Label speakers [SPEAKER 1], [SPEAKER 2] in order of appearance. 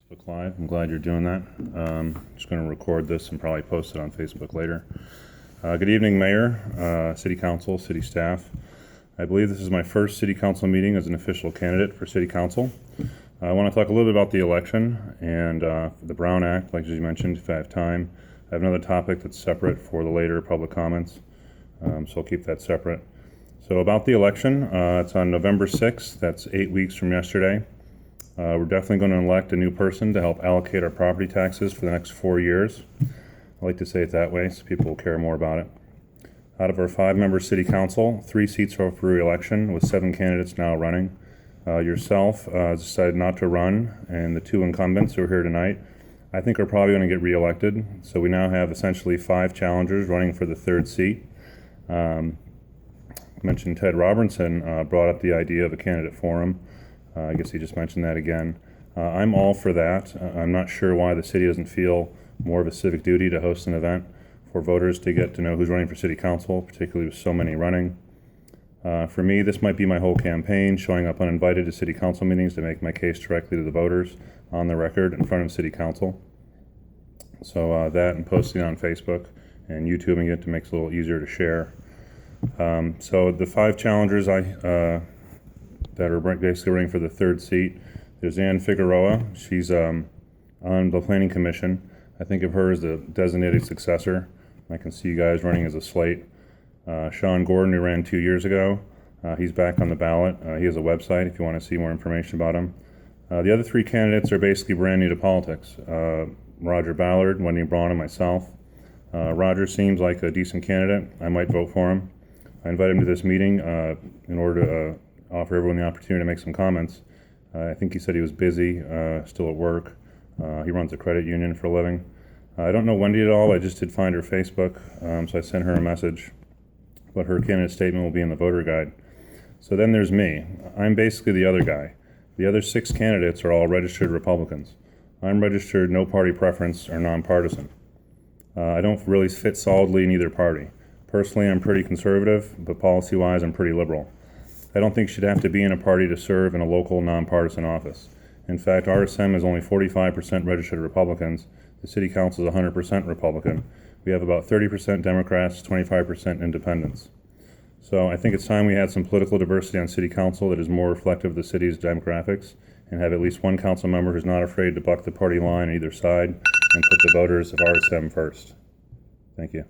[SPEAKER 1] Facebook Live. I'm glad you're doing that. Just going to record this and probably post it on Facebook later. Good evening, Mayor, City Council, City staff. I believe this is my first City Council meeting as an official candidate for City Council. I want to talk a little bit about the election and the Brown Act, like you mentioned, if I have time. I have another topic that's separate for the later public comments, so I'll keep that separate. So about the election, it's on November 6th. That's 8 weeks from yesterday. We're definitely going to elect a new person to help allocate our property taxes for the next 4 years. I like to say it that way so people will care more about it. Out of our 5-member city council, 3 seats are up for re-election, with 7 candidates now running. Yourself decided not to run, and the 2 incumbents who are here tonight, I think are probably going to get re-elected. So we now have essentially 5 challengers running for the 3rd seat. I mentioned Ted Robertson brought up the idea of a candidate forum. I guess he just mentioned that again. I'm all for that. I'm not sure why the city doesn't feel more of a civic duty to host an event for voters to get to know who's running for city council, particularly with so many running. For me, this might be my whole campaign, showing up uninvited to city council meetings to make my case directly to the voters on the record in front of city council. So that and posting on Facebook and YouTubing it to make it a little easier to share. So the 5 challengers that are basically running for the 3rd seat. There's Ann Figueroa. She's on the Planning Commission. I think of her as the designated successor. I can see you guys running as a slate. Sean Gordon, who ran 2 years ago, he's back on the ballot. He has a website if you want to see more information about him. The other 3 candidates are basically brand new to politics. Roger Ballard, Wendy Braun, and myself. Roger seems like a decent candidate. I might vote for him. I invited him to this meeting in order to offer everyone the opportunity to make some comments. I think he said he was busy, still at work. He runs a credit union for a living. I don't know Wendy at all. I just did find her Facebook, so I sent her a message. But her candidate statement will be in the voter guide. So then there's me. I'm basically the other guy. The other 6 candidates are all registered Republicans. I'm registered no party preference or nonpartisan. I don't really fit solidly in either party. Personally, I'm pretty conservative, but policy-wise, I'm pretty liberal. I don't think you should have to be in a party to serve in a local nonpartisan office. In fact, RSM is only 45% registered Republicans. The City Council is 100% Republican. We have about 30% Democrats, 25% independents. So I think it's time we had some political diversity on City Council that is more reflective of the city's demographics, and have at least one council member who's not afraid to buck the party line on either side and put the voters of RSM first. Thank you.